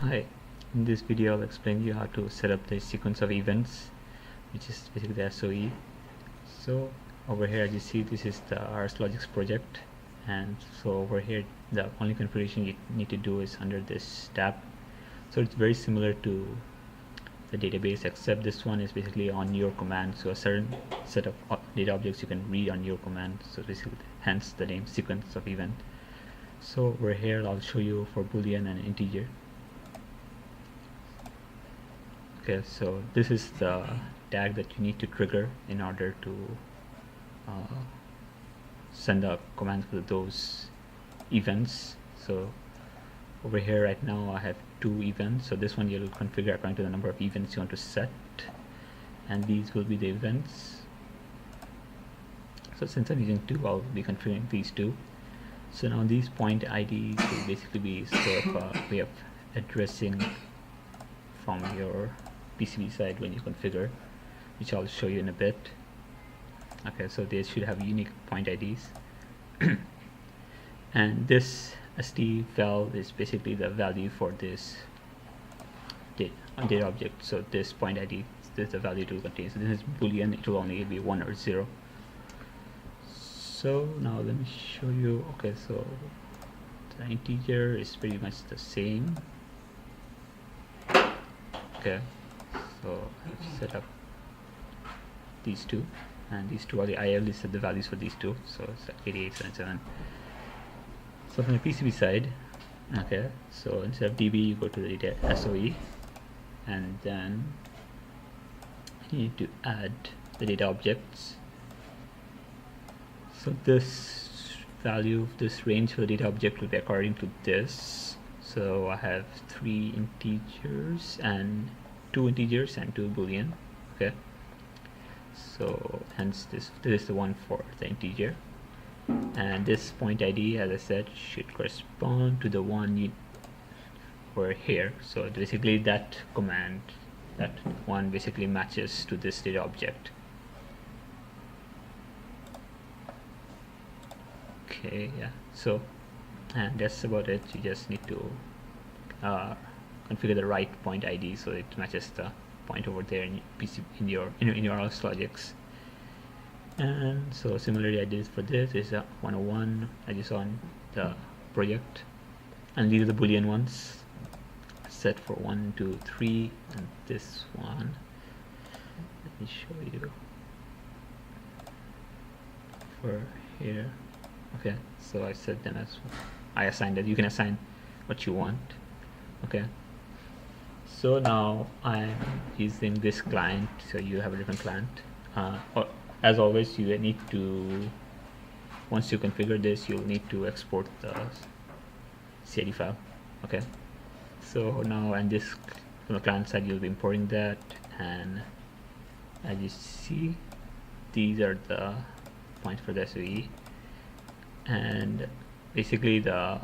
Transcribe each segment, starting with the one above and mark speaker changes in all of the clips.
Speaker 1: Hi, in this video I'll explain you how to set up the sequence of events, which is basically the SOE. So over here, as you see, this is the RSLogix project, and so over here the only configuration you need to do is under this tab. So it's very similar to the database, except this one is basically on your command, so a certain set of data objects you can read on your command, so basically hence the name sequence of event. So over here I'll show you for boolean and integer. Okay, so this is the tag that you need to trigger in order to send a command for those events. So over here right now I have 2 events, so this one you'll configure according to the number of events you want to set, and these will be the events. So since I'm using 2, I'll be configuring these 2. So now these point IDs will basically be sort of a way of addressing from your PCB side when you configure, which I'll show you in a bit. Okay, so they should have unique point IDs. And this SD val is basically the value for this data object. So this point ID, this is the value it will contain. So this is boolean, it will only be 1 or 0. So now let me show you. Okay, so the integer is pretty much the same. Okay, so I've set up these 2, and these 2 are I have listed the values for these 2, so it's like 8877. So from the PCB side, okay, so instead of DB you go to the data SOE, and then you need to add the data objects. So this value of this range for the data object will be according to this. So I have 3 integers and 2 integers and 2 boolean. Okay, so hence this is the one for the integer, and this point ID, as I said, should correspond to the one you were here. So basically that command, that one basically matches to this data object. Okay, yeah, so and that's about it. You just need to configure the right point ID so it matches the point over there in PC in your RSLogix. And so similarly I did for this is 101 I just saw on the project, and these are the boolean ones set for 1, 2, 3, and this one, let me show you for here. Okay, so I set them as I assigned it. You can assign what you want. Okay, so now I'm using this client, so you have a different client. Or as always, you need to, once you configure this, you'll need to export the CID file. Okay, so now and this from the client side you'll be importing that, and as you see, these are the points for the SOE, and basically the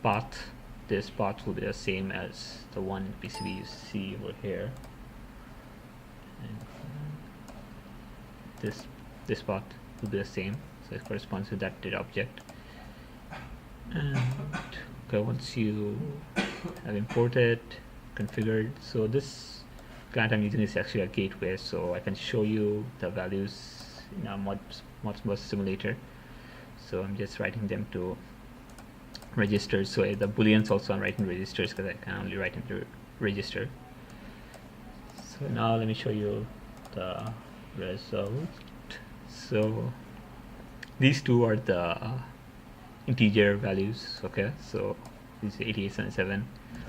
Speaker 1: path, this path will be the same as the one PCB you see over here, and this path will be the same, so it corresponds to that data object. And okay, once you have imported, configured, so this client I'm using is actually a gateway, so I can show you the values in a Modbus simulator. So I'm just writing them to registers. So the booleans also I'm writing registers because I can only write into register. So now let me show you the result. So these 2 are the integer values. Okay, so this is 8877.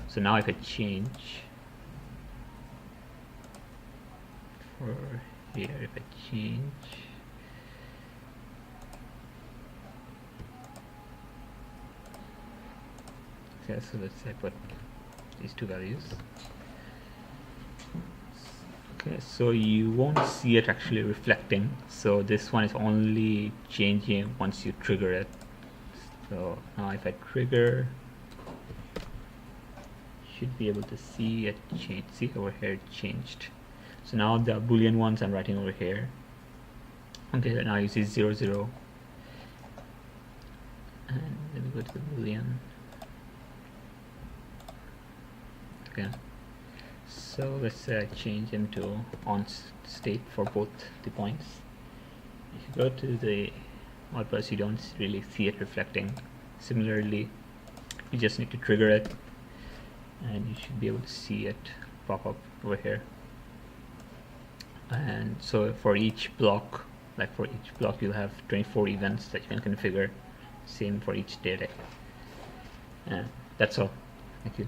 Speaker 1: So now if I change for here, if I change, okay, so let's say I put these 2 values. Okay, so you won't see it actually reflecting, so this one is only changing once you trigger it. So now if I trigger, you should be able to see it change. See over here it changed. So now the boolean ones I'm writing over here. Okay, now you see 0, 0, and let me go to the boolean. Okay, so let's say I change into on state for both the points. If you go to the output, you don't really see it reflecting. Similarly, you just need to trigger it and you should be able to see it pop up over here. And so for each block, you'll have 24 events that you can configure. Same for each data. That's all. Thank you.